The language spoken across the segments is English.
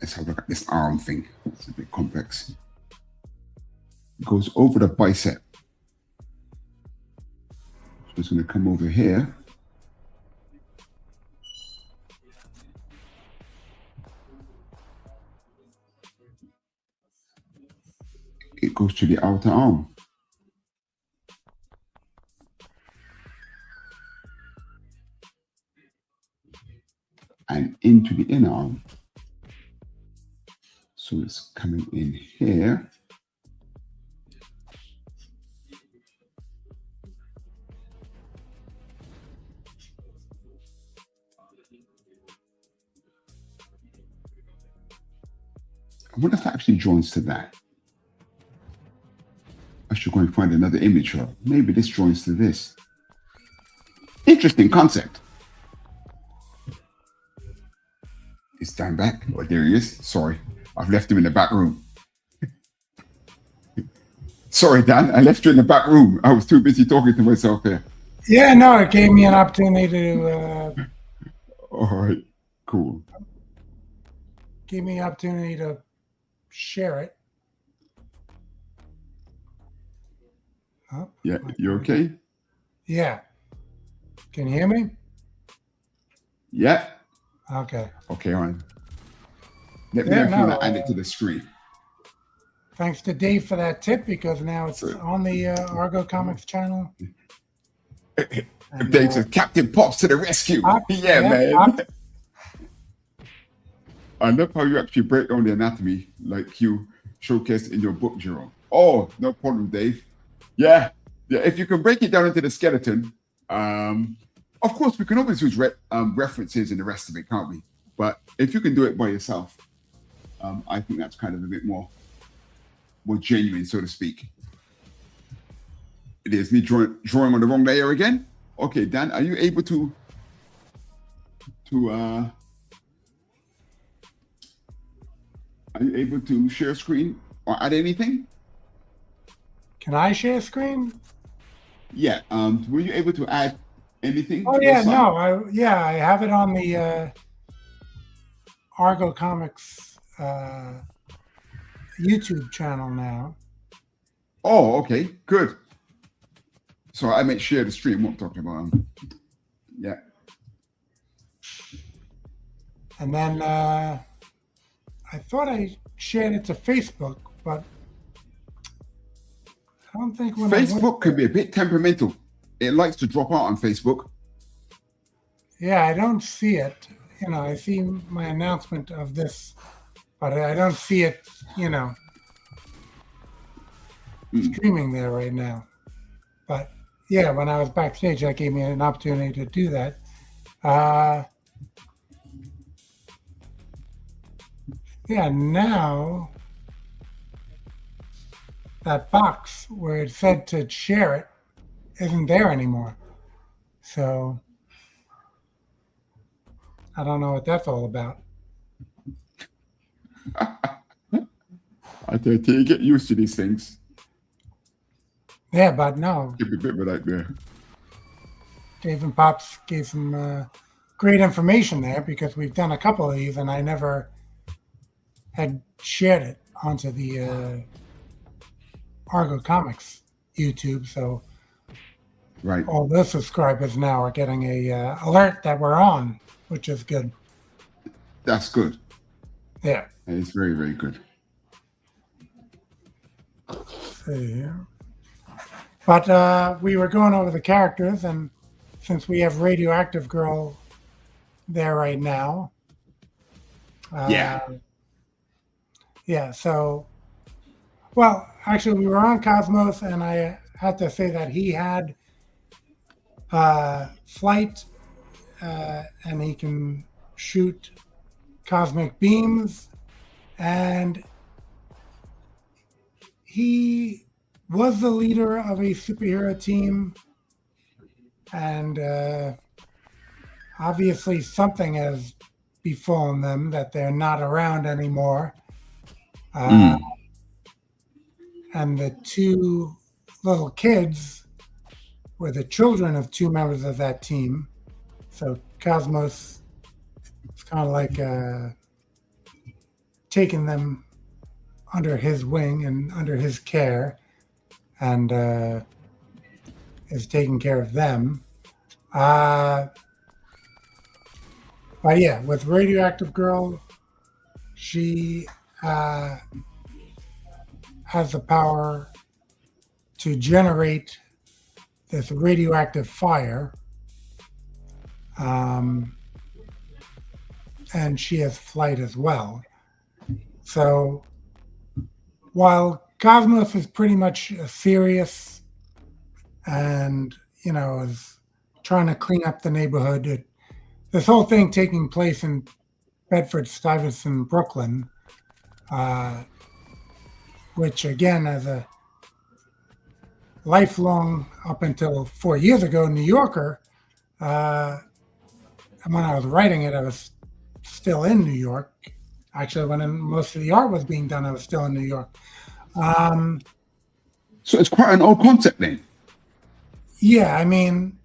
Let's have a look at this arm thing. It's a bit complex. It goes over the bicep. So it's going to come over here. It goes to the outer arm. And into the inner arm. So it's coming in here. I wonder if that actually joins to that. I should go and find another image of. Maybe this joins to this. Interesting concept. Is Dan back? Oh, there he is. Sorry, I've left him in the back room. Sorry, Dan, I left you in the back room. I was too busy talking to myself here. Yeah, no, it gave me an opportunity to. All right, cool. Gave me an opportunity to share it. Oh, yeah, you okay? Yeah. Can you hear me? Yeah. Okay. Okay, on. Let me know if you want to add it to the screen. Thanks to Dave for that tip, because now it's on the Argo Comics channel. And, Dave says, Captain Pops to the rescue. Yeah, man. I love how you actually break down the anatomy like you showcased in your book, Jerome. Oh, no problem, Dave. Yeah. If you can break it down into the skeleton, of course, we can always use references and the rest of it, can't we? But if you can do it by yourself, I think that's kind of a bit more genuine, so to speak. It is me drawing on the wrong layer again. Okay, Dan, are you able to share screen or add anything? Can I share screen? Yeah. Were you able to add anything? Oh yeah, no. I have it on the Argo Comics YouTube channel now. Oh, okay, good. So I might share the stream. What I'm talking about? Yeah. And then I thought I shared it to Facebook, but I don't think when Facebook could be a bit temperamental. It likes to drop out on Facebook. Yeah, I don't see it. You know, I see my announcement of this, but I don't see it, streaming there right now. But yeah, when I was backstage, that gave me an opportunity to do that. Yeah, now that box where it said to share it isn't there anymore. So I don't know what that's all about. I tell you, get used to these things. Yeah, but no. Give me a bit of that there. Dave and Pops gave some great information there, because we've done a couple of these and I never had shared it onto the Argo Comics YouTube. So right, all the subscribers now are getting a alert that we're on, which is good. That's good. Yeah. It's very, very good. Yeah. But we were going over the characters, and since we have Radioactive Girl there right now. Yeah, so, well, actually, we were on Cosmos, and I had to say that he had flight, and he can shoot cosmic beams, and he was the leader of a superhero team, and obviously something has befallen them that they're not around anymore. And the two little kids were the children of two members of that team. So Cosmos is kind of like taken them under his wing and under his care, and is taking care of them. But yeah, with Radioactive Girl, she has the power to generate this radioactive fire. And she has flight as well. So while Cosmos is pretty much serious and, is trying to clean up the neighborhood, this whole thing taking place in Bedford Stuyvesant, Brooklyn, which again, as a lifelong, up until 4 years ago, New Yorker, and when I was writing it, I was still in New York. Actually, when most of the art was being done, I was still in New York. So it's quite an old concept then. Yeah, I mean,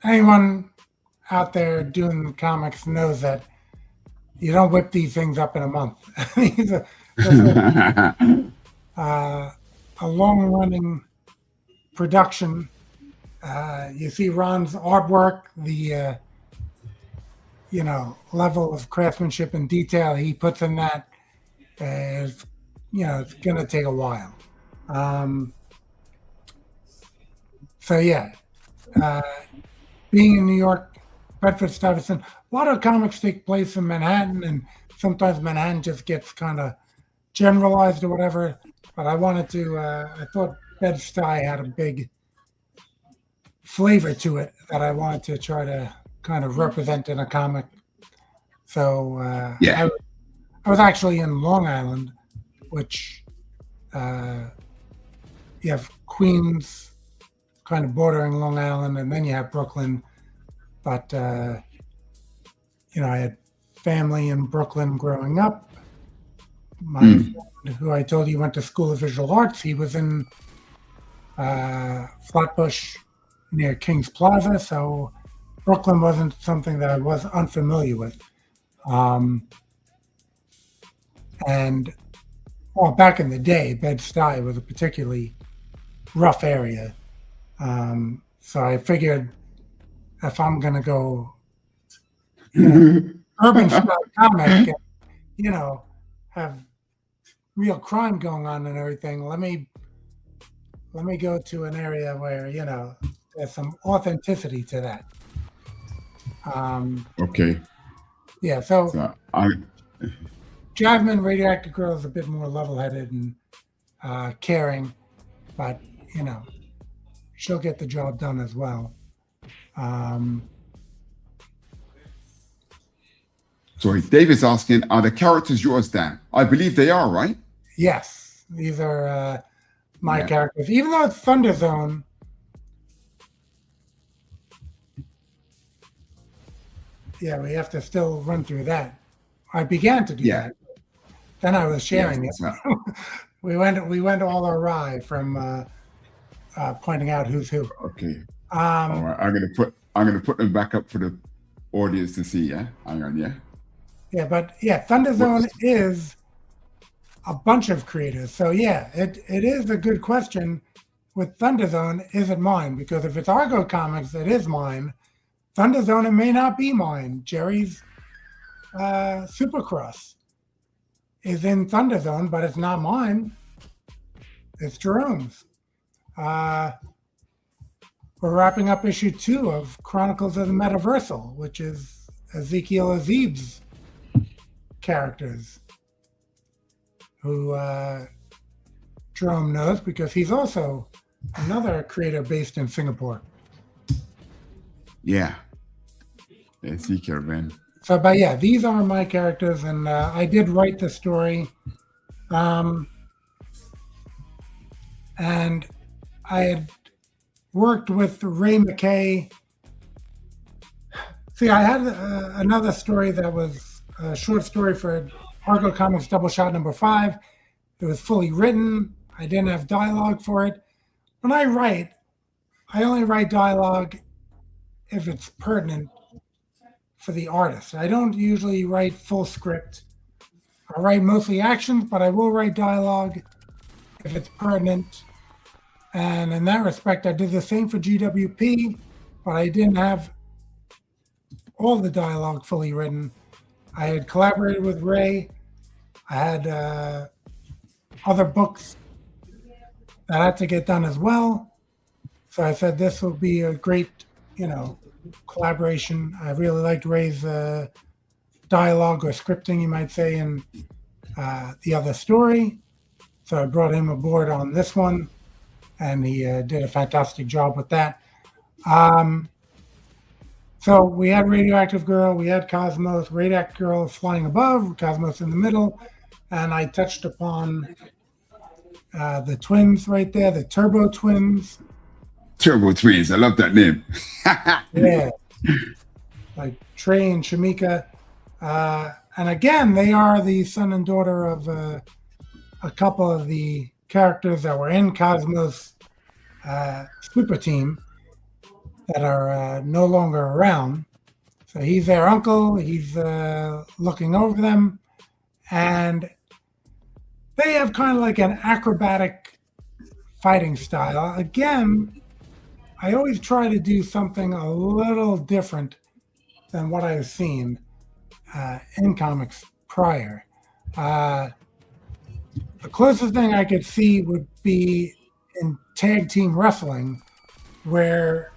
anyone out there doing comics knows that you don't whip these things up in a month. These are a long-running production. You see Ron's artwork, the level of craftsmanship and detail he puts in that is, it's going to take a while. So yeah, being in New York, Bedford Stuyvesant, a lot of comics take place in Manhattan, and sometimes Manhattan just gets kind of generalized or whatever. But I wanted to, I thought Bed-Stuy had a big flavor to it that I wanted to try to kind of represent in a comic. So I was actually in Long Island, which you have Queens kind of bordering Long Island, and then you have Brooklyn. But, I had family in Brooklyn growing up. My friend, who I told you went to School of Visual Arts, he was in Flatbush near Kings Plaza. So Brooklyn wasn't something that I was unfamiliar with. And back in the day, Bed-Stuy was a particularly rough area. So I figured if I'm going to go urban style comic and, have real crime going on and everything, let me go to an area where, there's some authenticity to that. Okay. Yeah, so Jasmine, Radioactive Girl, is a bit more level-headed and caring, but, she'll get the job done as well. Sorry, David's asking, are the characters yours, Dan? I believe they are, right? Yes, these are my characters. Even though it's Thunder Zone, we have to still run through that. I began to do that. Then I was sharing it. we went all awry from pointing out who's who. Okay. All right. I'm gonna put them back up for the audience to see. Yeah. Hang on. Yeah. Yeah, but Thunder Zone is a bunch of creators. So it is a good question. With Thunder Zone, is it mine? Because if it's Argo Comics, it is mine. Thunder Zone, it may not be mine. Jerry's Supercross is in Thunder Zone, but it's not mine. It's Jerome's. We're wrapping up issue 2 of Chronicles of the Metaversal, which is Ezekiel Azib's characters, who Jerome knows because he's also another creator based in Singapore. Yeah. Ezekiel, man. So, but these are my characters, and I did write the story. And I had worked with Ray McKay. See, I had another story that was a short story for Argo Comics Double Shot number 5. It was fully written. I didn't have dialogue for it. When I write, I only write dialogue if it's pertinent for the artist. I don't usually write full script. I write mostly actions, but I will write dialogue if it's pertinent. And in that respect, I did the same for GWP, but I didn't have all the dialogue fully written. I had collaborated with Ray. I had other books that had to get done as well. So I said this will be a great, collaboration. I really liked Ray's dialogue or scripting, you might say, in the other story. So I brought him aboard on this one, and he did a fantastic job with that. So we had Radioactive Girl, we had Cosmos, Radioactive Girl flying above, Cosmos in the middle, and I touched upon the twins right there, the Turbo Twins. Turbo Twins, I love that name. Yeah, like Trey and Shamika. And again, they are the son and daughter of a couple of the characters that were in Cosmos Super Team that are no longer around. So he's their uncle. He's looking over them. And they have kind of like an acrobatic fighting style. Again, I always try to do something a little different than what I've seen in comics prior. The closest thing I could see would be in tag team wrestling, where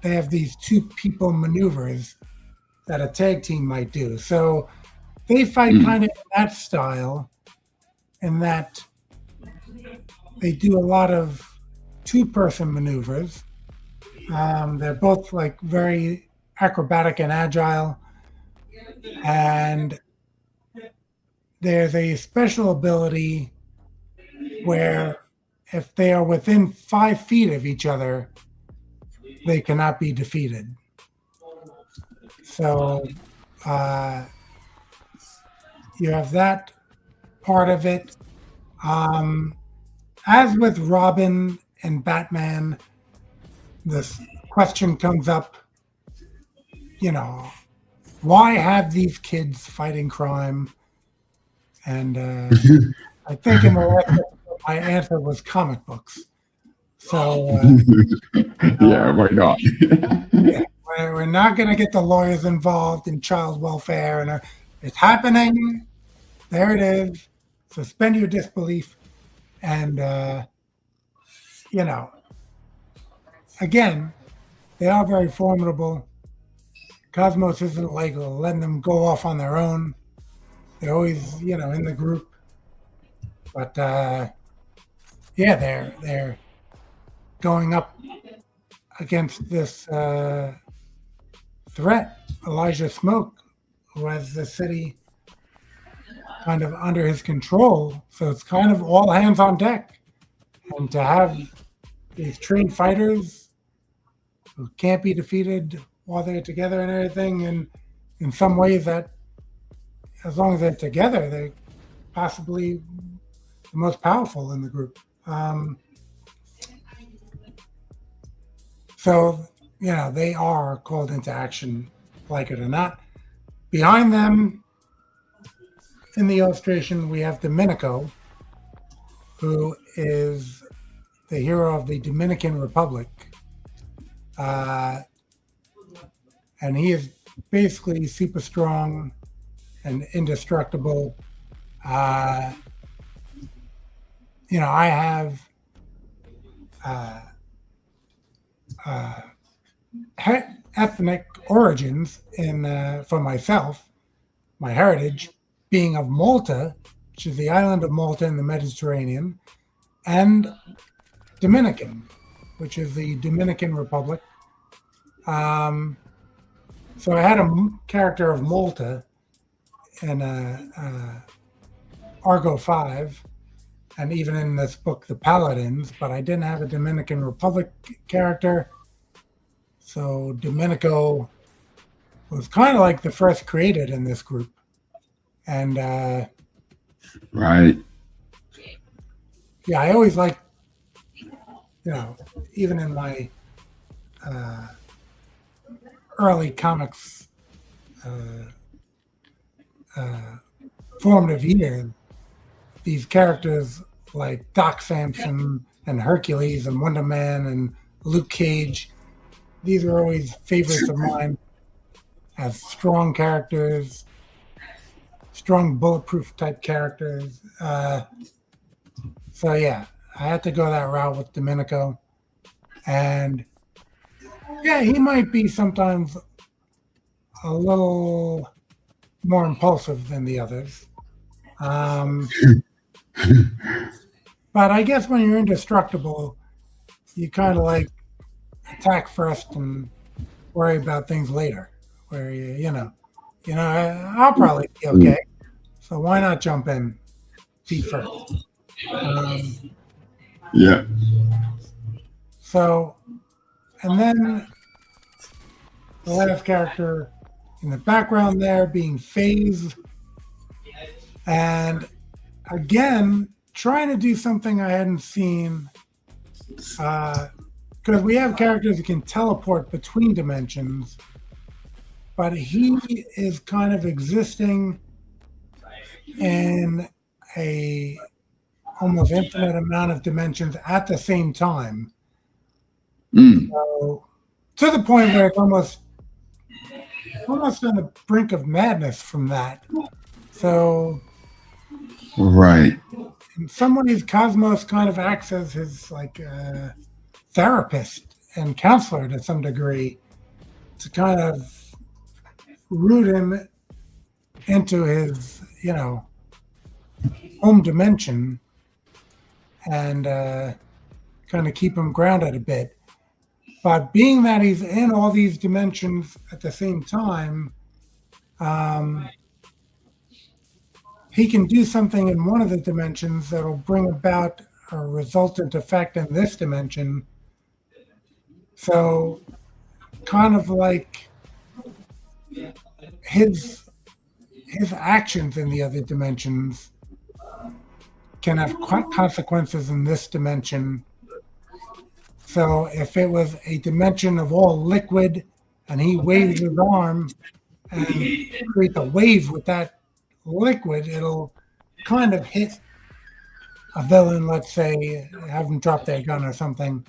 they have these two people maneuvers that a tag team might do. So they fight kind of in that style, in that they do a lot of two-person maneuvers. They're both like very acrobatic and agile. And there's a special ability where if they are within 5 feet of each other, they cannot be defeated. So you have that part of it. As with Robin and Batman, this question comes up, why have these kids fighting crime? And I think in the last episode, my answer was comic books. So yeah, why not? Yeah, we're not going to get the lawyers involved in child welfare, and it's happening. There it is. Suspend your disbelief, and again, they are very formidable. Cosmos isn't like letting them go off on their own. They're always, in the group. But they're going up against this threat, Elijah Smoke, who has the city kind of under his control. So it's kind of all hands on deck. And to have these trained fighters who can't be defeated while they're together and everything, and in some ways that, as long as they're together, they're possibly the most powerful in the group. So, they are called into action, like it or not. Behind them, in the illustration, we have Domenico, who is the hero of the Dominican Republic. And he is basically super strong and indestructible. I have ethnic origins for myself, my heritage being of Malta, which is the island of Malta in the Mediterranean, and Dominican, which is the Dominican Republic. So I had a character of Malta in Argo 5, and even in this book, The Paladins, but I didn't have a Dominican Republic character. So Domenico was kind of like the first created in this group. And right. Yeah, I always like, even in my formative years, these characters like Doc Samson and Hercules and Wonder Man and Luke Cage, these are always favorites of mine as strong characters, strong bulletproof type characters. So yeah, I had to go that route with Domenico. And yeah, he might be sometimes a little more impulsive than the others. But I guess when you're indestructible, you kind of like attack first and worry about things later. Where I'll probably be okay. So why not jump in feet first? Yeah. So, and then the last character in the background there being FaZe. And again, trying to do something I hadn't seen. Because we have characters who can teleport between dimensions, but he is kind of existing in a almost infinite amount of dimensions at the same time. So, to the point where it's almost on the brink of madness from that. So, right. in some ways, Cosmos kind of acts as his therapist and counselor to some degree, to kind of root him into his, home dimension and kind of keep him grounded a bit. But being that he's in all these dimensions at the same time, he can do something in one of the dimensions that will bring about a resultant effect in this dimension. So kind of like his actions in the other dimensions can have consequences in this dimension. So if it was a dimension of all liquid and he waves his arm and creates a wave with that liquid, it'll kind of hit a villain, let's say, have them drop their gun or something.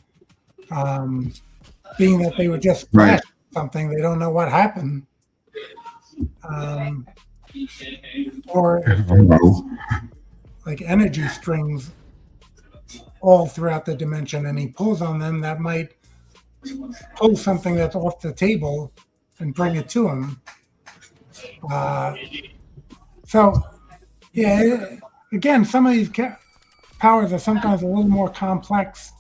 Being that they were just right. something, they don't know what happened. Or like energy strings all throughout the dimension, and he pulls on them, that might pull something that's off the table and bring it to him. So, yeah, again, some of these powers are sometimes a little more complex,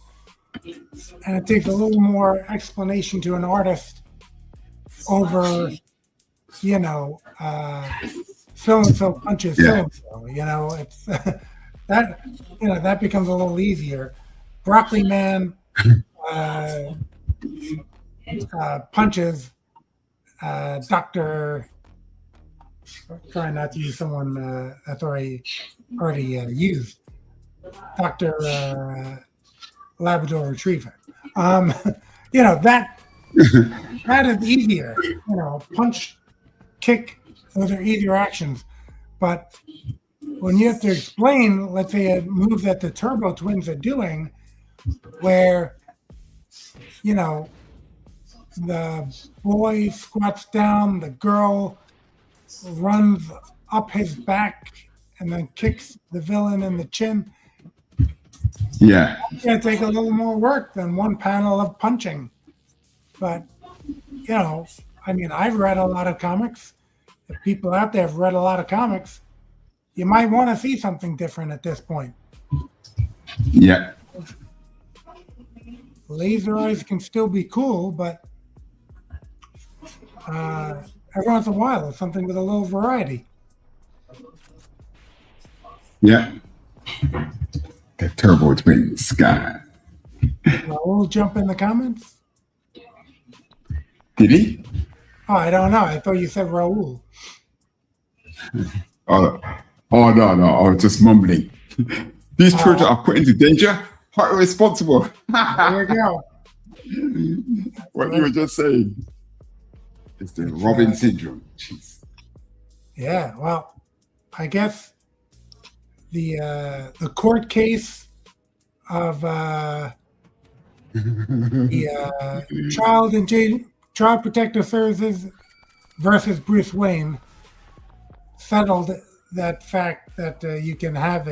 and it takes a little more explanation to an artist over, so-and-so punches so-and-so, it's that becomes a little easier. Broccoli Man punches Dr. Trying not to use someone that's already used. Dr. Labrador Retriever. That is easier. Punch, kick, those are easier actions. But when you have to explain, let's say, a move that the Turbo Twins are doing, where, the boy squats down, the girl runs up his back and then kicks the villain in the chin. Yeah. It's going to take a little more work than one panel of punching. But, I've read a lot of comics. If people out there have read a lot of comics, you might want to see something different at this point. Yeah. Laser eyes can still be cool, but every once in a while, it's something with a little variety. Yeah. The Turbo Twins guy. We'll jump in the comments. Did he? Oh, I don't know. I thought you said Raul. Oh no! I was just mumbling. These children are put into danger. How irresponsible! There you go. What you were just saying. It's the Robin syndrome. Jeez. Yeah. Well, I guess the court case of the Child Protective Services versus Bruce Wayne settled that fact that you can have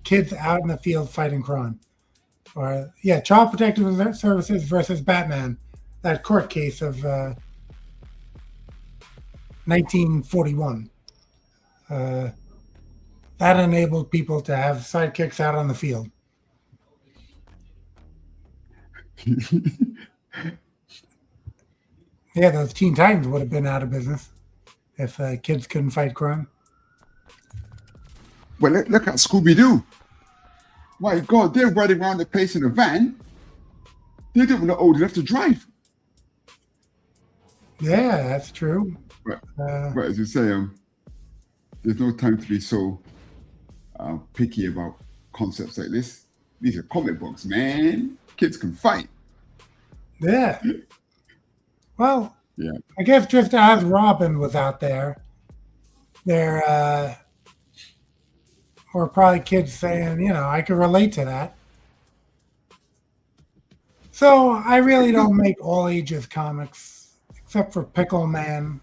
kids out in the field fighting crime. Or Child Protective Services versus Batman, that court case of 1941. That enabled people to have sidekicks out on the field. Yeah, those Teen Titans would have been out of business if kids couldn't fight crime. Well, look at Scooby-Doo. My God, they're riding around the place in a van. They're not even old enough to drive. Yeah, that's true. But as you say, there's no time to be so picky about concepts like this. These are comic books, man. Kids can fight. Yeah. Well, yeah. I guess just as Robin was out there were probably kids saying, I could relate to that. So I really don't make all ages comics, except for Pickle Man,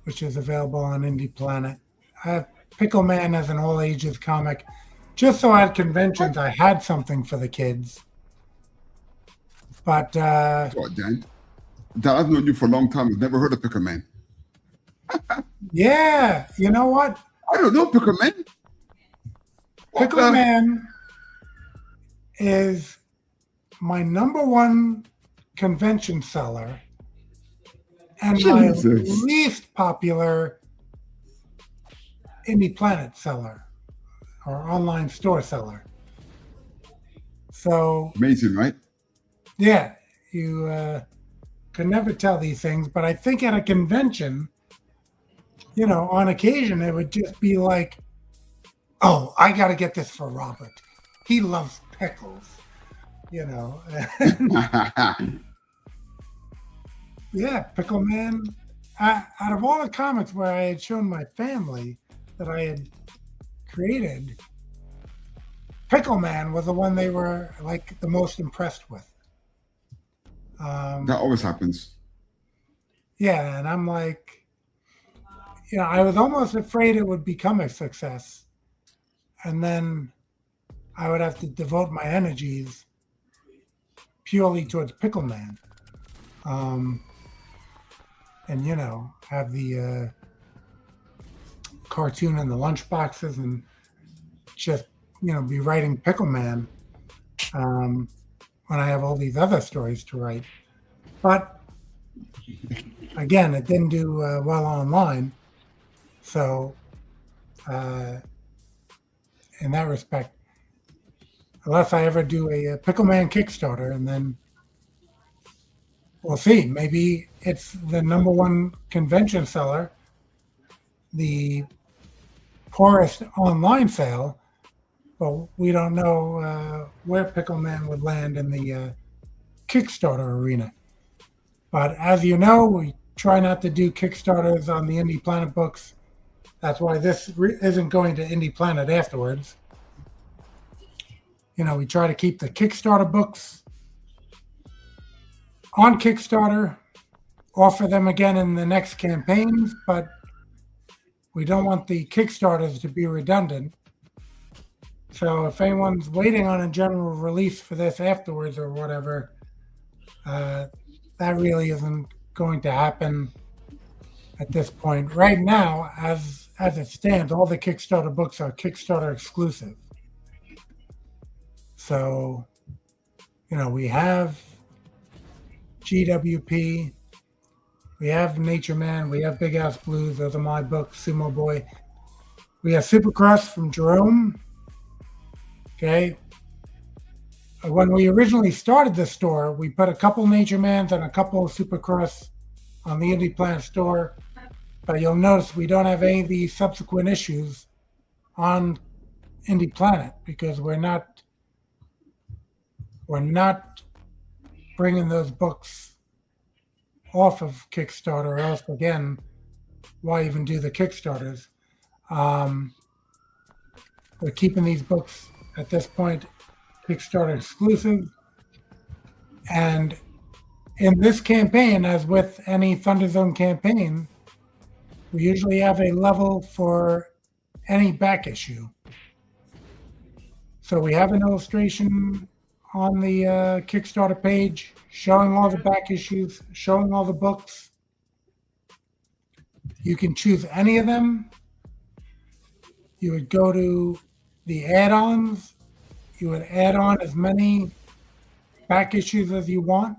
which is available on Indie Planet. I have Pickle Man as an all ages comic, just so at conventions I had something for the kids. But what, Dan? I've known you for a long time. I've never heard of Pickle Man. Yeah, you know what? I don't know Pickle Man. Pickle Man is my number one convention seller and my least popular Indie Planet seller or online store seller. So amazing, right? Yeah, you can never tell these things, but I think at a convention, on occasion it would just be like, oh, I got to get this for Robert. He loves pickles, Yeah, Pickle Man. Out of all the comics where I had shown my family that I had created, Pickle Man was the one they were like the most impressed with. That always happens. Yeah, and I'm like, I was almost afraid it would become a success. And then I would have to devote my energies purely towards Pickle Man. And, have the cartoon in the lunch boxes and just, be writing Pickle Man when I have all these other stories to write. But again, it didn't do well online. So in that respect, unless I ever do a Pickle Man Kickstarter, and then we'll see. Maybe it's the number one convention seller, the poorest online sale, but we don't know where Pickle Man would land in the Kickstarter arena. But as you know, we try not to do Kickstarters on the Indie Planet books. That's why this isn't going to Indie Planet afterwards. We try to keep the Kickstarter books on Kickstarter, offer them again in the next campaigns, but we don't want the Kickstarters to be redundant. So if anyone's waiting on a general release for this afterwards or whatever, that really isn't going to happen at this point. Right now, as it stands, all the Kickstarter books are Kickstarter exclusive. So, we have GWP, we have Nature Man, we have Big House Blues, those are my books, Sumo Boy. We have Supercross from Jerome. Okay. When we originally started the store, we put a couple Nature Mans and a couple of Supercross on the Indie Planet store. But you'll notice we don't have any of the subsequent issues on Indie Planet because we're not bringing those books off of Kickstarter, or else again why even do the Kickstarters? We're keeping these books at this point Kickstarter exclusive. And in this campaign, as with any Thunder Zone campaign, we usually have a level for any back issue. So we have an illustration on the Kickstarter page showing all the back issues, showing all the books. You can choose any of them. You would go to the add-ons. You would add on as many back issues as you want.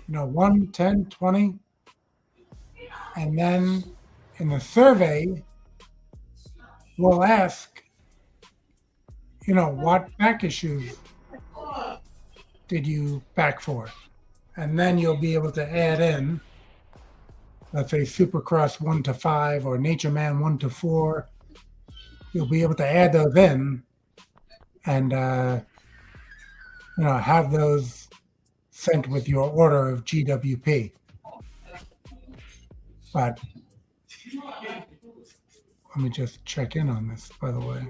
1, 10, 20. And then in the survey, we'll ask, what back issues did you back for? And then you'll be able to add in, let's say Supercross 1 to 5 or Nature Man 1 to 4. You'll be able to add those in and, have those sent with your order of GWP. But let me just check in on this, by the way.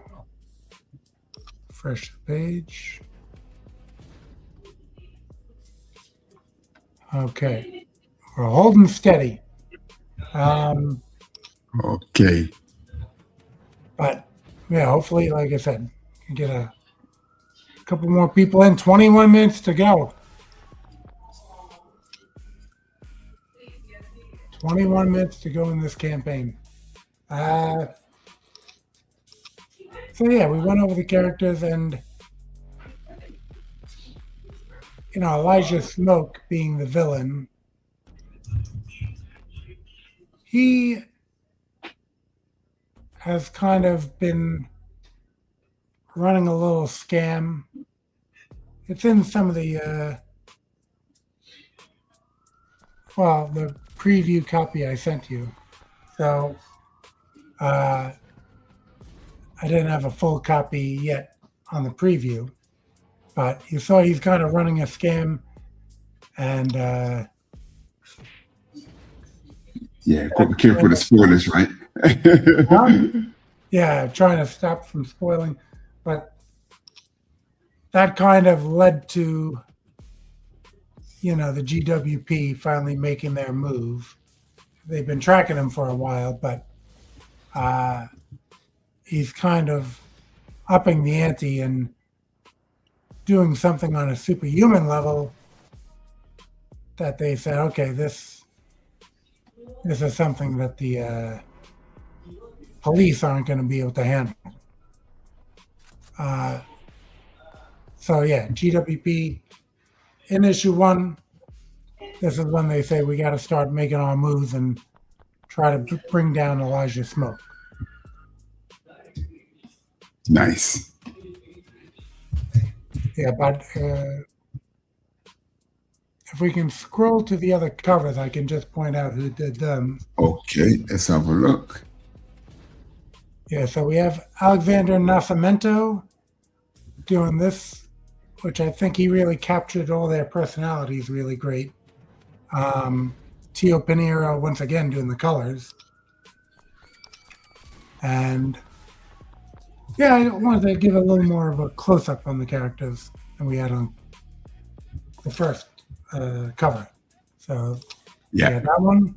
Refresh the page. Okay. We're holding steady. Okay. But yeah, hopefully, like I said, we can get a couple more people in. 21 minutes to go. 21 minutes to go in this campaign. So yeah, we went over the characters, and Elijah Smoke being the villain, he has kind of been running a little scam. It's in some of the the preview copy I sent you. So I didn't have a full copy yet on the preview, but you saw he's kind of running a scam, and yeah, got to be careful with the spoilers, right? Yeah, trying to stop from spoiling, but that kind of led to the GWP finally making their move. They've been tracking him for a while, but he's kind of upping the ante and doing something on a superhuman level that they said, okay, this is something that the police aren't going to be able to handle. So yeah, GWP in issue 1, this is when they say we got to start making our moves and try to bring down Elijah Smoke. Nice. Yeah, but if we can scroll to the other covers, I can just point out who did them. Okay, let's have a look. Yeah, so we have Alexander Nascimento doing this, which I think he really captured all their personalities really great. Tio Pinheiro, once again, doing the colors. And yeah, I wanted to give a little more of a close-up on the characters than we had on the first cover. So yeah, that one.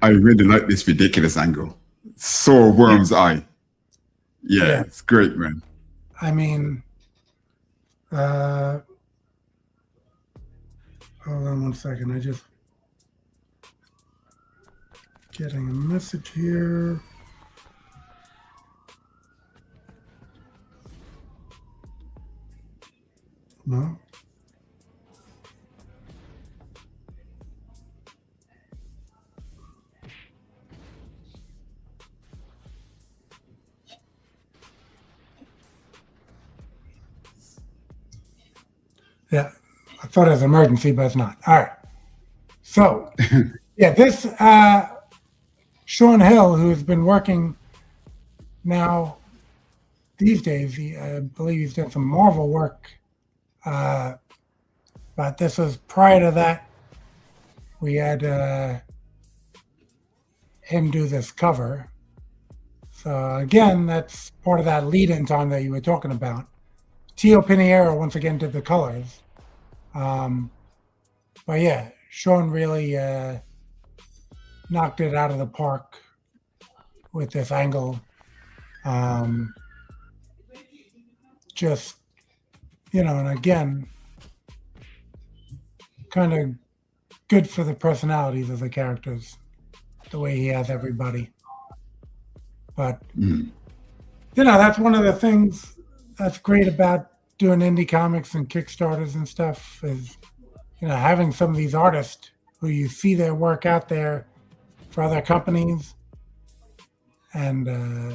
I really like this ridiculous angle. So Worm's eye. Yeah, it's great, man. I mean, hold on one second. I just getting a message here. No. Yeah, I thought it was an emergency, but it's not. All right. So, yeah, this Sean Hill, who has been working now these days, I believe he's done some Marvel work But this was prior to that. We had him do this cover. So again, that's part of that lead-in time that you were talking about. Tio Pinheiro once again did the colors. But yeah, Sean really knocked it out of the park with this angle. Just, and again, kind of good for the personalities of the characters, the way he has everybody. But, that's one of the things that's great about doing indie comics and Kickstarters and stuff is, having some of these artists who you see their work out there for other companies and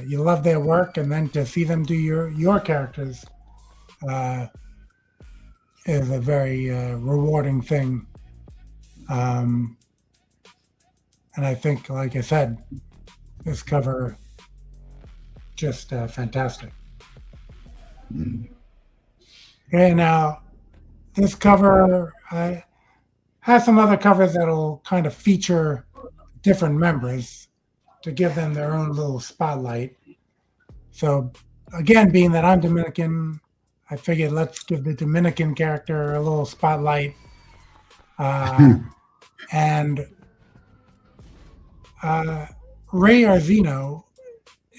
you love their work, and then to see them do your characters is a very rewarding thing. And I think, like I said, this cover just fantastic. Okay, now this cover has some other covers that'll kind of feature different members to give them their own little spotlight. So again, being that I'm Dominican, I figured let's give the Dominican character a little spotlight. And Ray Arzino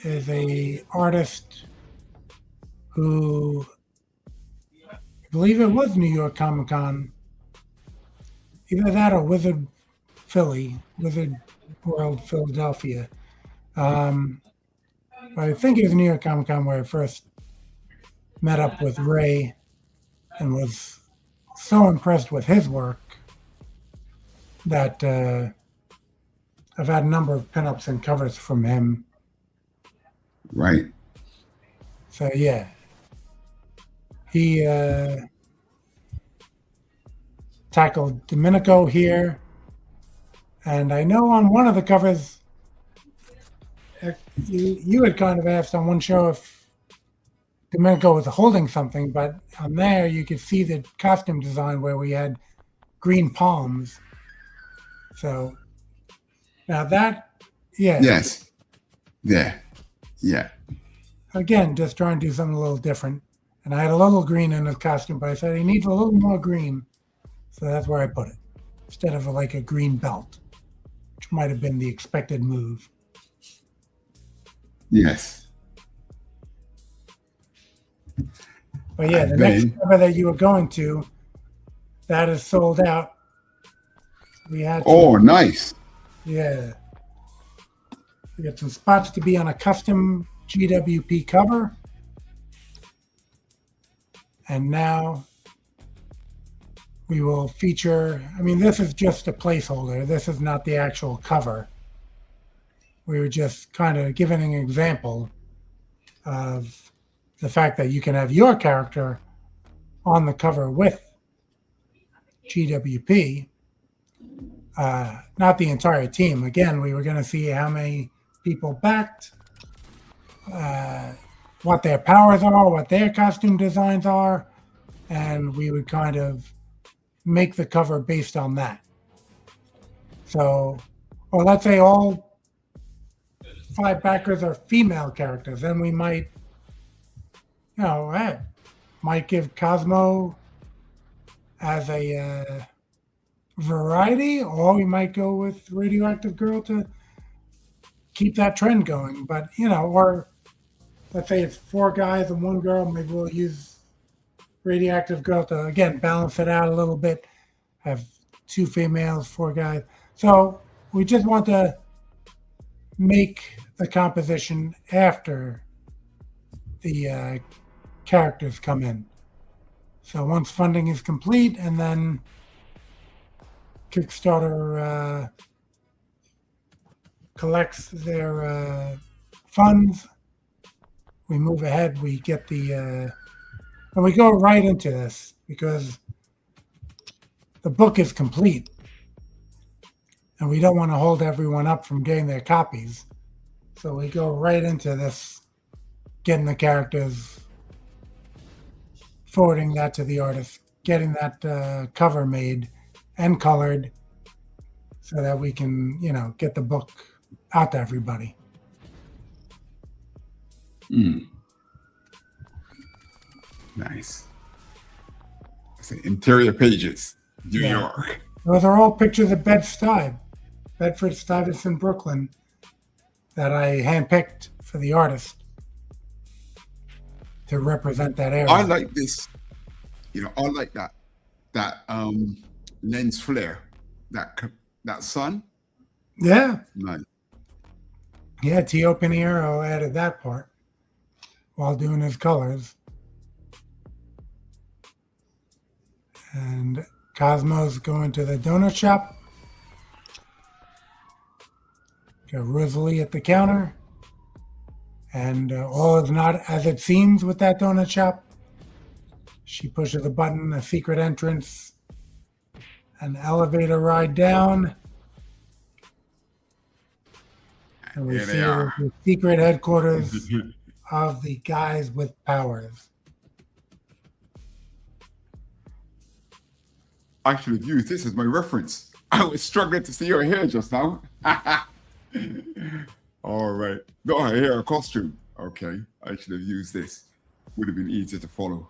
is a artist who, I believe it was New York Comic Con, either that or Wizard World Philadelphia. But I think it was New York Comic Con where I first met up with Ray and was so impressed with his work that I've had a number of pinups and covers from him. Right. So yeah, he tackled Domenico here, and I know on one of the covers, you had kind of asked on one show if Domenico was holding something, but on there you could see the costume design where we had green palms. So now that, yeah. Yes. Yeah. Yeah. Again, just trying to do something a little different. And I had a little green in his costume, but I said he needs a little more green. So that's where I put it. Instead of like a green belt, which might have been the expected move. Yes. But yeah, the next cover that you were going to, that is sold out. We had nice. Yeah. We got some spots to be on a custom GWP cover. And now we will feature, this is just a placeholder. This is not the actual cover. We were just kind of giving an example of the fact that you can have your character on the cover with GWP, not the entire team. Again, we were going to see how many people backed, what their powers are, what their costume designs are, and we would kind of make the cover based on that. So, or let's say all 5 backers are female characters, then we might, might give Cosmo as a variety, or we might go with Radioactive Girl to keep that trend going. But, or let's say it's 4 guys and 1 girl, maybe we'll use Radioactive Girl to, again, balance it out a little bit, have 2 females, 4 guys. So we just want to make the composition after the characters come in. So once funding is complete and then Kickstarter collects their funds, we move ahead, we get the, and we go right into this because the book is complete and we don't want to hold everyone up from getting their copies. So we go right into this, getting the characters forwarding that to the artist, getting that cover made and colored so that we can, get the book out to everybody. Nice. Say interior pages, New York. Those are all pictures of Bedford-Stuyvesant, Brooklyn, that I handpicked for the artist to represent that area. I like this. I like that lens flare, that sun. Yeah. Nice. Yeah, Tio Pinheiro added that part while doing his colors. And Cosmo's going to the donut shop. Got Rosalie at the counter. And all is not as it seems with that donut shop. She pushes a button, a secret entrance, an elevator ride down. And we see the secret headquarters of the guys with powers. I should have used this as my reference. I was struggling to see your hair just now. All right. No, her hair, a costume. Okay. I should have used this. Would have been easier to follow.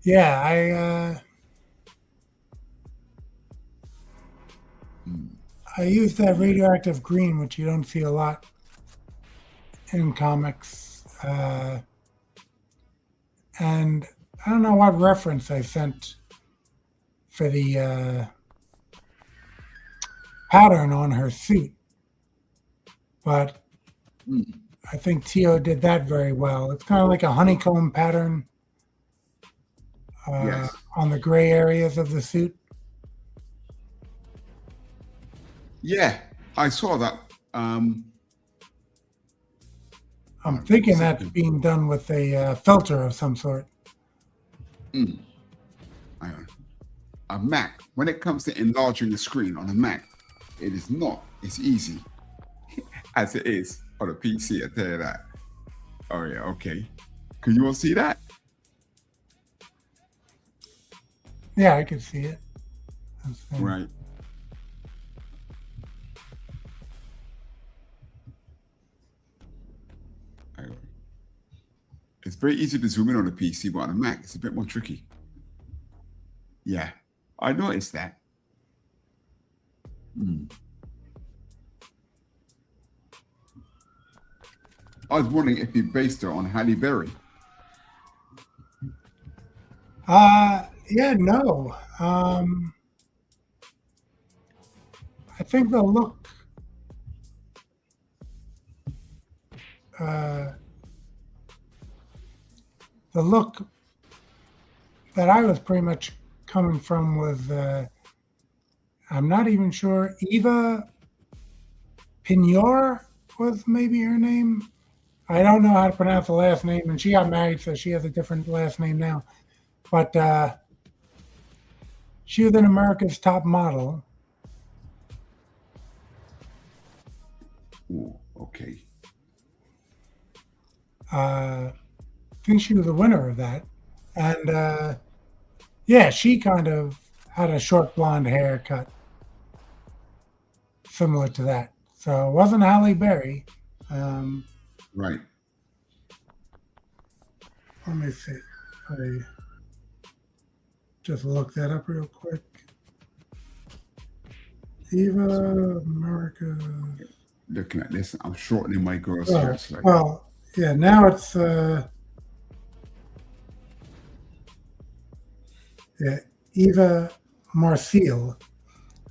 Yeah, I used that radioactive green, which you don't see a lot in comics. And I don't know what reference I sent for the pattern on her suit, but I think Tio did that very well. It's kind of like a honeycomb pattern on the gray areas of the suit. Yeah, I saw that. I'm thinking that's being done with a filter of some sort. A Mac, when it comes to enlarging the screen on a Mac, it is not as easy as it is on a PC, I tell you that. Oh yeah, okay. Can you all see that? Yeah, I can see it. Right. It's very easy to zoom in on a PC, but on a Mac, it's a bit more tricky. Yeah, I noticed that. I was wondering if you based her on Halle Berry. Yeah, no. I think the look that I was pretty much coming from was I'm not even sure, Eva Pignor was maybe her name. I don't know how to pronounce the last name, and she got married, so she has a different last name now. But she was an America's Top Model. Ooh, okay. I think she was the winner of that. And yeah, she kind of had a short blonde haircut similar to that. So it wasn't Halle Berry. Right. Let me see. I just look that up real quick. Eva America. Looking at this, I'm shortening my girl's hair. Well, yeah, now it's Eva Marcille.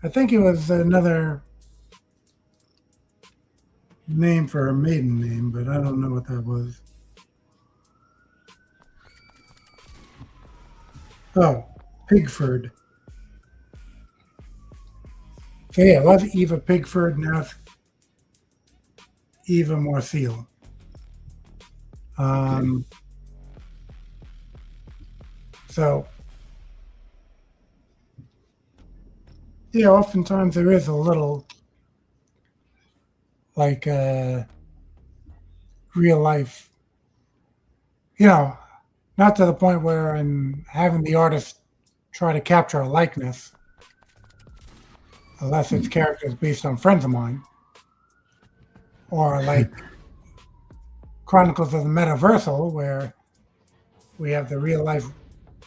I think it was another name for her maiden name, but I don't know what that was. Oh, Pigford. So yeah, it was Eva Pigford, now it's Eva Marcille. So yeah, oftentimes there is a little like real life, Not to the point where I'm having the artist try to capture a likeness, unless it's characters based on friends of mine, or like Chronicles of the Metaversal, where we have the real life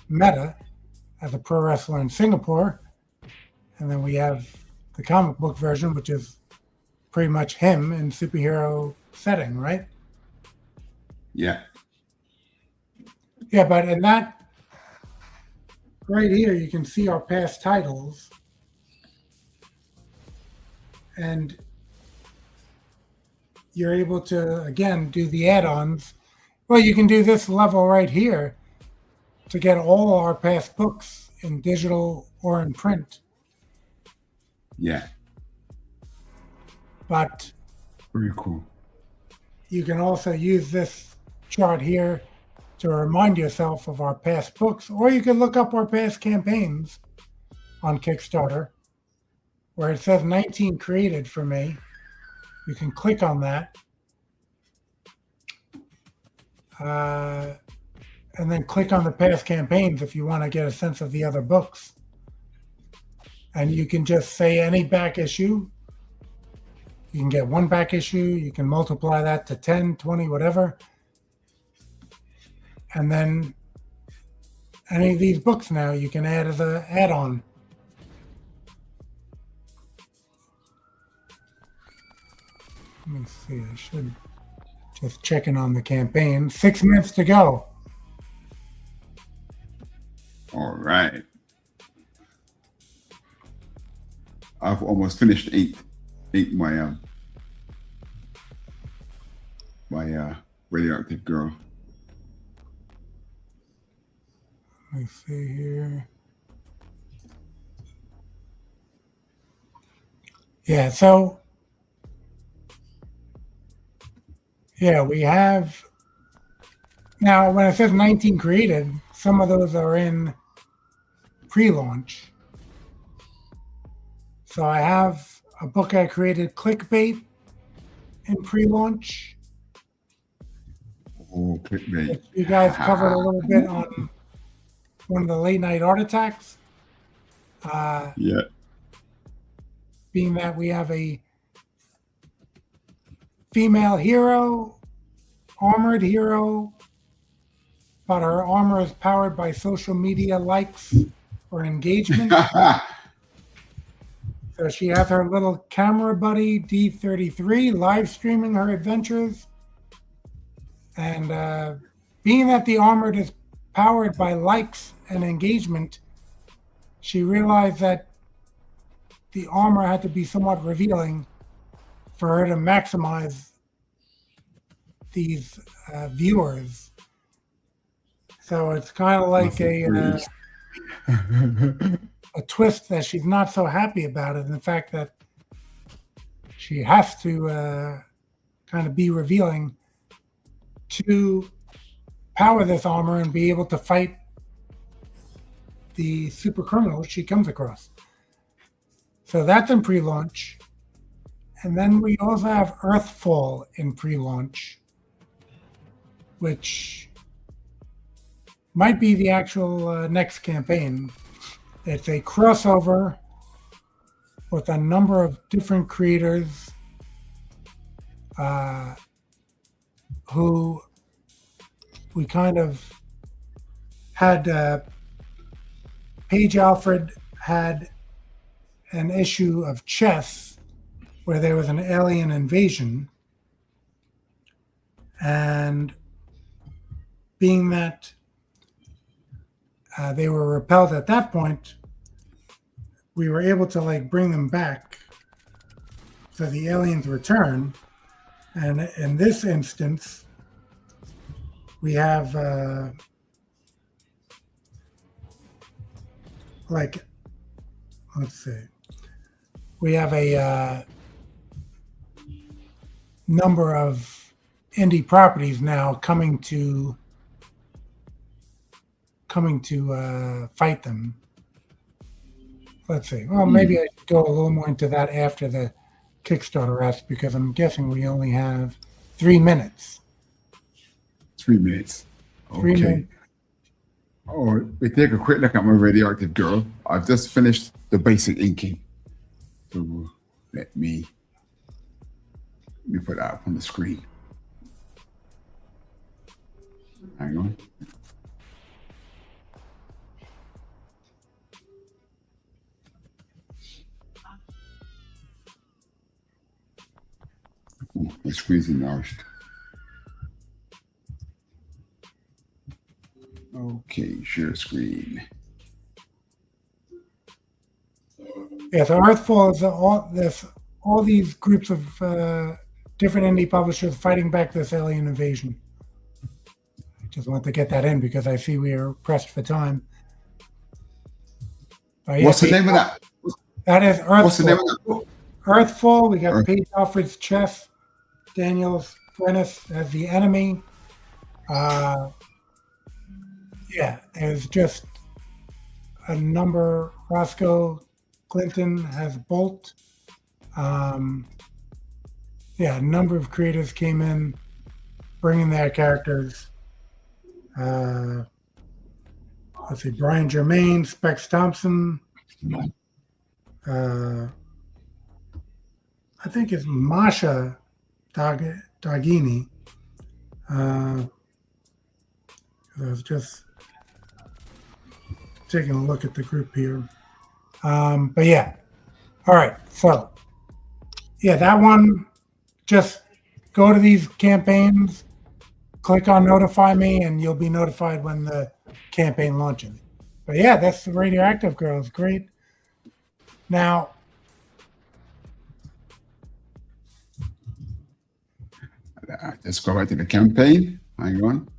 Meta as a pro wrestler in Singapore, and then we have the comic book version, which is pretty much him in superhero setting, right? Yeah. Yeah, but in that right here, you can see our past titles, and you're able to, again, do the add-ons. Well, you can do this level right here to get all our past books in digital or in print. Yeah. But Very cool. you can also use this chart here to remind yourself of our past books, or you can look up our past campaigns on Kickstarter, where it says 19 created for me. You can click on that. And then click on the past campaigns if you want to get a sense of the other books. And you can just say any back issue. You can get one back issue. You can multiply that to 10, 20, whatever. And then any of these books now you can add as an add-on. Let me see. I should just checking on the campaign. 6 minutes to go. All right. I've almost finished eight my radioactive girl. Let me see here. Yeah, so yeah, we have now when it says 19 created, some of those are in pre-launch. So I have a book I created, Clickbait, in pre-launch. Oh, clickbait. You guys covered a little bit on one of the late night art attacks. Yeah. Being that we have a female hero, armored hero, but her armor is powered by social media likes or engagement. So she has her little camera buddy, D33, live streaming her adventures. And being that the armor is powered by likes and engagement, she realized that the armor had to be somewhat revealing for her to maximize these viewers. So it's kind of like a twist that she's not so happy about it, and the fact that she has to kind of be revealing to power this armor and be able to fight the super criminals she comes across. So that's in pre-launch. And then we also have Earthfall in pre-launch, which might be the actual next campaign. It's a crossover with a number of different creators who we kind of had. Paige Alfred had an issue of Chess where there was an alien invasion, and being that they were repelled at that point, we were able to bring them back. So the aliens return, and in this instance, we have let's see, we have a number of indie properties now coming to fight them. Let's see. Well, maybe I should go a little more into that after the Kickstarter rest, because I'm guessing we only have 3 minutes. 3 minutes. Okay. 3 minutes. Oh, we take a quick look at my radioactive girl. I've just finished the basic inking. So let me put that up on the screen. Hang on. Oh, my screen's enlarged. Okay, share screen. Yeah, so Earthfall is all these groups of different indie publishers fighting back this alien invasion. I just want to get that in because I see we are pressed for time. What's the name of that? That is Earthfall. What's the name of that? Earthfall. We got Paige Alfred's chess, Daniel's Brennis as the enemy. Yeah, there's just a number. Roscoe Clinton has Bolt. Yeah, a number of creators came in, bringing their characters. Let's see, Brian Germain, Specs Thompson. I think it's Masha Dagini. I was just taking a look at the group here. But yeah. All right. So yeah, that one, just go to these campaigns, click on notify me, and you'll be notified when the campaign launches. But yeah, that's the Radioactive Girls. Great. Now, let's go back to the campaign. Hang on.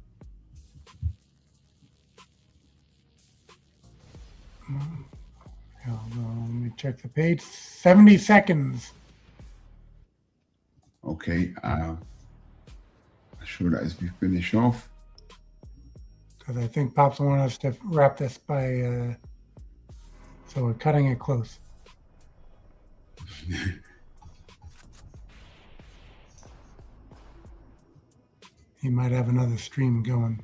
Let me check the page. 70 seconds. Okay. Sure that as we finish off. Because I think Pops want us to wrap this by, so we're cutting it close. He might have another stream going.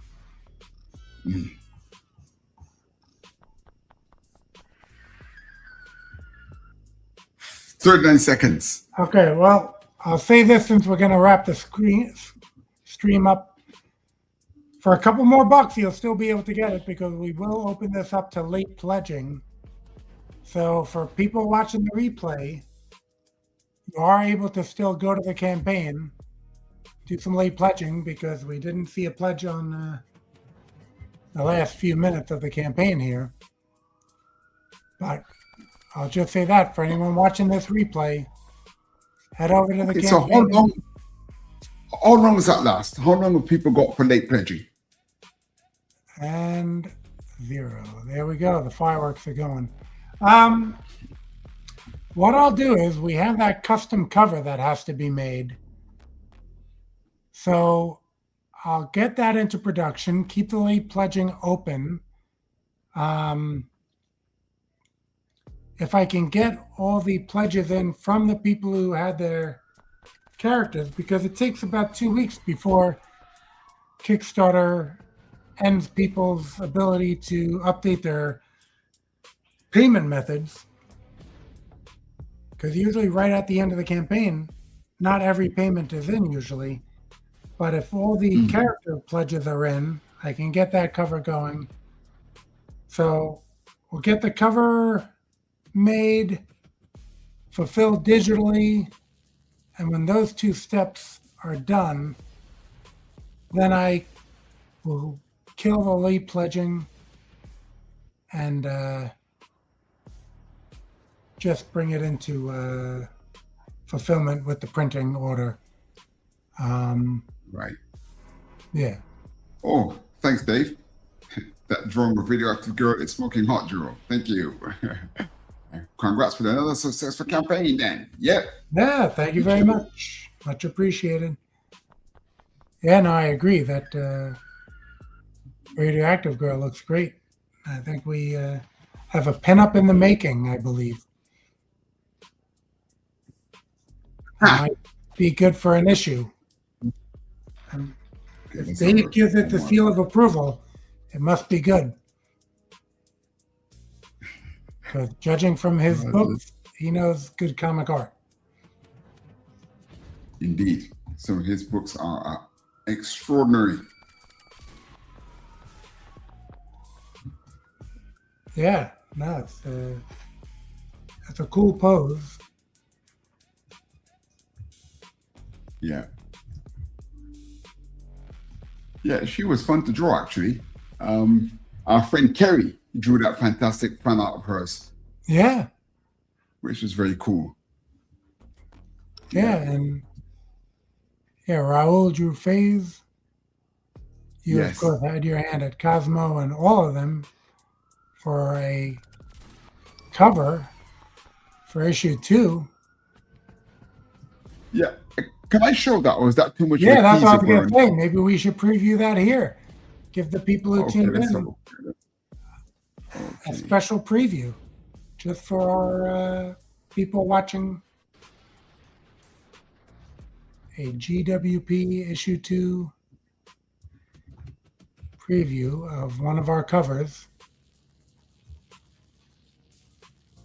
39 seconds. Okay, well, I'll say this since we're going to wrap the stream up. For a couple more bucks, you'll still be able to get it because we will open this up to late pledging. So for people watching the replay, you are able to still go to the campaign, do some late pledging because we didn't see a pledge on the last few minutes of the campaign here. But I'll just say that for anyone watching this replay, head over to the campaign. So how long does that last? How long have people got for late pledging? And 0. There we go. The fireworks are going. What I'll do is we have that custom cover that has to be made. So I'll get that into production, keep the late pledging open. If I can get all the pledges in from the people who had their characters, because it takes about 2 weeks before Kickstarter ends people's ability to update their payment methods. Because usually right at the end of the campaign, not every payment is in usually. But if all the character pledges are in, I can get that cover going. So we'll get the cover made, fulfilled digitally, and when those 2 steps are done, then I will kill the late pledging and just bring it into fulfillment with the printing order. Right. Yeah. Oh, thanks, Dave. That Jerome with Radioactive Girl, it's smoking hot, Jerome. Thank you. Congrats with another successful campaign then. Yep. Yeah, thank you very much. Much appreciated. Yeah, no, I agree that Radioactive Girl looks great. I think we have a pinup in the making, I believe. Might be good for an issue. If Dave gives it the seal of approval, it must be good. Because judging from his books, he knows good comic art. Indeed. Some of his books are extraordinary. Yeah, no, it's a cool pose. Yeah. Yeah, she was fun to draw, actually. Our friend Kerry drew that fantastic fan art of hers. Yeah. Which was very cool. Yeah, and Raul drew Phase. You, of course, had your hand at Cosmo and all of them for a cover for issue 2. Yeah. Can I show that, or is that too much? Yeah, that's what I was going to say. Maybe we should preview that here. Give the people who tuned in a special preview just for our people watching a GWP issue 2 preview of one of our covers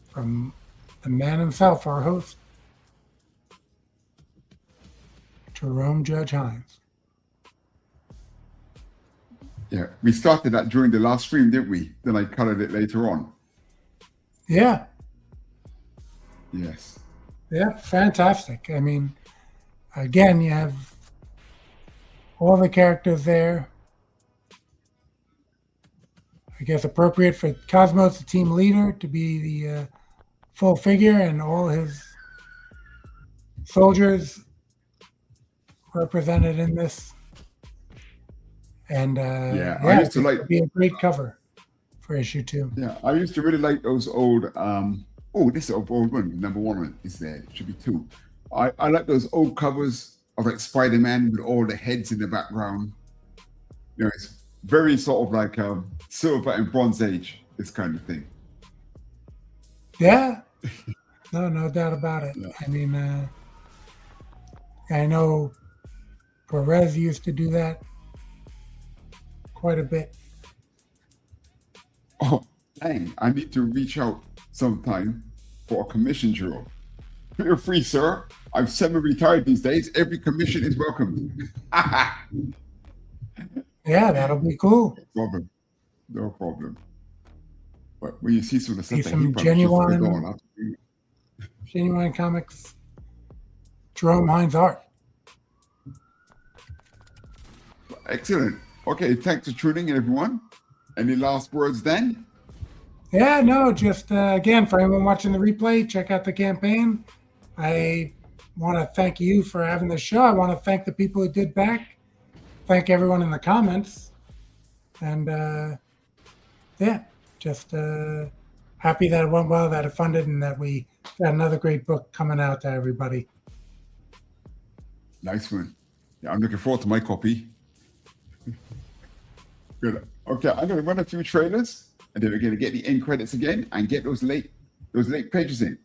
from the man himself, our host, Jerome Judge Hinds. Yeah, we started that during the last stream, didn't we? Then I colored it later on. Yeah. Yes. Yeah, fantastic. I mean, again, you have all the characters there. I guess appropriate for Cosmos, the team leader, to be the full figure, and all his soldiers represented in this. And I used to like, be a great cover for issue 2. Yeah, I used to really like those old. This old one, number 1 is there. It should be 2. I like those old covers of like Spider-Man with all the heads in the background. You know, it's very sort of like Silver and Bronze Age, this kind of thing. Yeah, no doubt about it. Yeah. I mean, I know Perez used to do that quite a bit. Oh, dang. I need to reach out sometime for a commission, Jerome. Feel free, sir. I'm semi-retired these days. Every commission is welcome. Yeah, that'll be cool. No problem. But when you see some of the stuff that some genuine comics, Jerome Hinds art. Excellent. Okay, thanks for tuning in, everyone. Any last words then? Yeah, no, just again, for anyone watching the replay, check out the campaign. I want to thank you for having the show. I want to thank the people who did back. Thank everyone in the comments. And just happy that it went well, that it funded, and that we got another great book coming out to everybody. Nice one. Yeah, I'm looking forward to my copy. Good. Okay, I'm going to run a few trailers, and then we're going to get the end credits again and get those late pages in.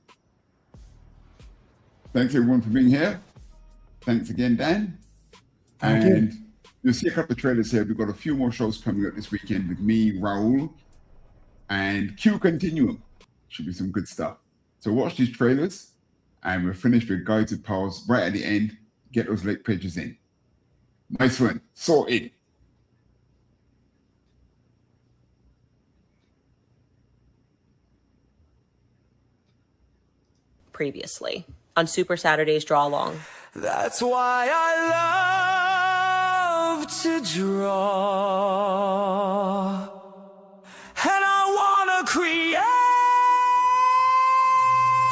Thanks everyone for being here. Thanks again, Dan. Thank you. You'll see a couple of trailers here. We've got a few more shows coming up this weekend with me, Raul, and Q Continuum. Should be some good stuff. So watch these trailers, and we're finished with Guides with Powers right at the end. Get those late pages in. Nice one. Sorted. Previously on Super Saturday's Draw Along. That's why I love to draw, and I wanna create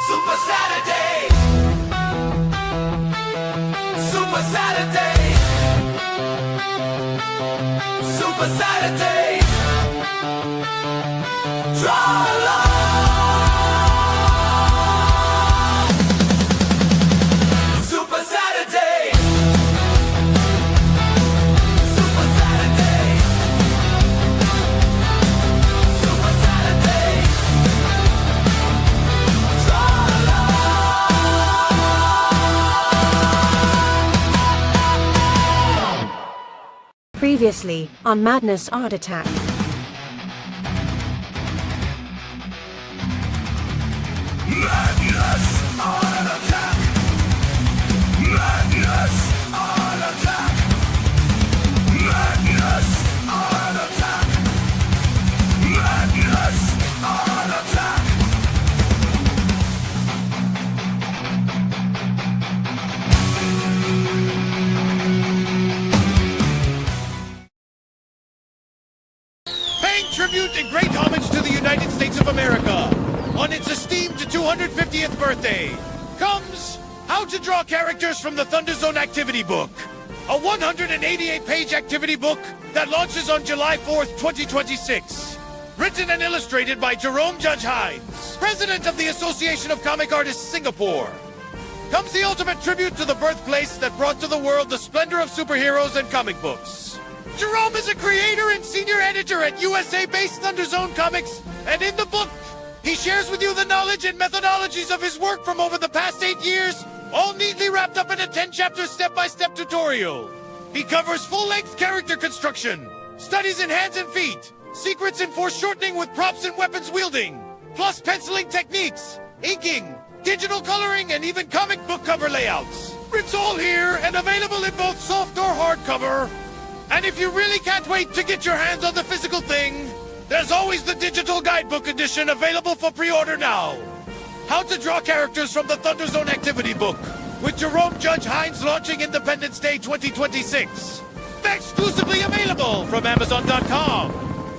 Super Saturday, Super Saturday, Super Saturday, Draw Along. Previously on Madness Art Attack. America on its esteemed 250th birthday comes How to Draw Characters from the Thunder Zone Activity Book, a 188-page activity book that launches on July 4th, 2026. Written and illustrated by Jerome Hinds, president of the Association of Comic Artists Singapore. Comes the ultimate tribute to the birthplace that brought to the world the splendor of superheroes and comic books. Jerome is a creator and senior editor at USA-based Thunder Zone Comics, and in the book, he shares with you the knowledge and methodologies of his work from over the past 8 years, all neatly wrapped up in a 10-chapter step-by-step tutorial. He covers full-length character construction, studies in hands and feet, secrets in foreshortening with props and weapons wielding, plus penciling techniques, inking, digital coloring, and even comic book cover layouts. It's all here and available in both soft or hardcover. And if you really can't wait to get your hands on the physical thing, there's always the digital guidebook edition available for pre-order now. How to Draw Characters from the Thunder Zone Activity Book, with Jerome Judge Hinds launching Independence Day 2026. Exclusively available from Amazon.com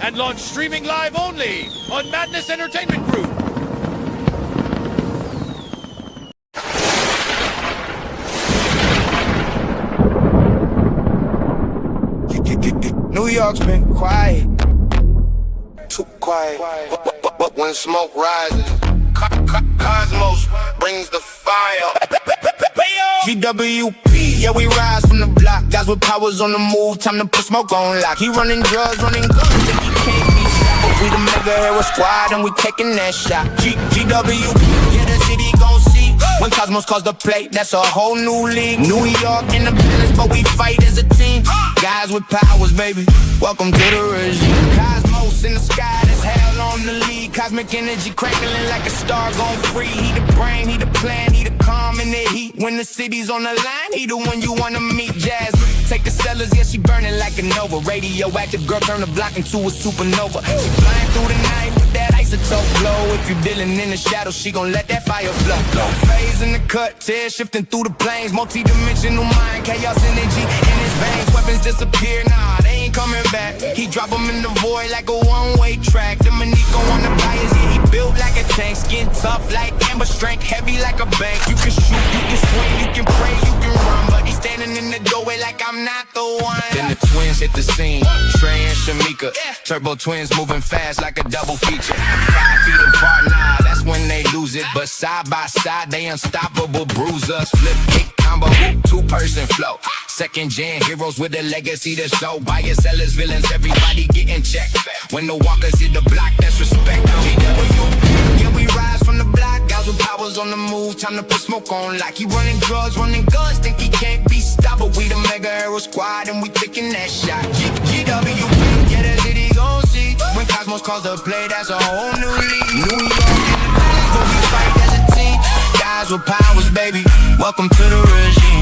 and launched streaming live only on Madness Entertainment Group. New York's been quiet, too quiet. But when smoke rises, Cosmos brings the fire. GWP, yeah, we rise from the block. Guys with powers on the move, time to put smoke on lock. He running drugs, running guns, think he can't be stopped. We the mega hero squad and we taking that shot. GWP, yeah, the city gon' see. When Cosmos calls the plate, that's a whole new league. New York in the business, but we fight as a team. Guys with powers, baby, welcome to the regime. Cosmos in the sky, that's hell on the lead. Cosmic energy crackling like a star gone free. He the brain, he the plan, he the calm in the heat. When the city's on the line, he the one you wanna meet. Jazz, take the sellers, yeah, she burning like a nova. Radioactive girl, turn the block into a supernova. She flying through the night with that isotope glow. If you dealing in the shadows, she gon' let that fire flow. Phase in the cut, tear shifting through the planes. Multi-dimensional mind, chaos energy in his veins. Weapons disappear, nah, they ain't coming back. He drop them in the void like a one-way track. The Manico on the bias, yeah, he built like a tank. Skin tough like amber, strength heavy like a bank. You can shoot, you can swing, you can pray, you can run, but he's standing in the doorway like I'm not the one. Then the twins hit the scene, Trey and Shamika. Turbo twins moving fast like a double feature. 5 feet apart, nah, that's when they lose it. But side by side, they unstoppable bruisers. Flip kick combo, 2-person flow. Second gen heroes with a legacy to show. Buyers, sellers, villains, everybody getting checked. When the walkers hit the block, that's respect. GW, yeah, we rise from the block. Guys with powers on the move, time to put smoke on lock. He running drugs, running guns, think he can't be stopped. But we the mega hero squad and we taking that shot. GW, yeah, the city gon' see. When Cosmos calls the play, that's a whole new league. New York in the business, but we fight as a team. Guys with powers, baby, welcome to the regime.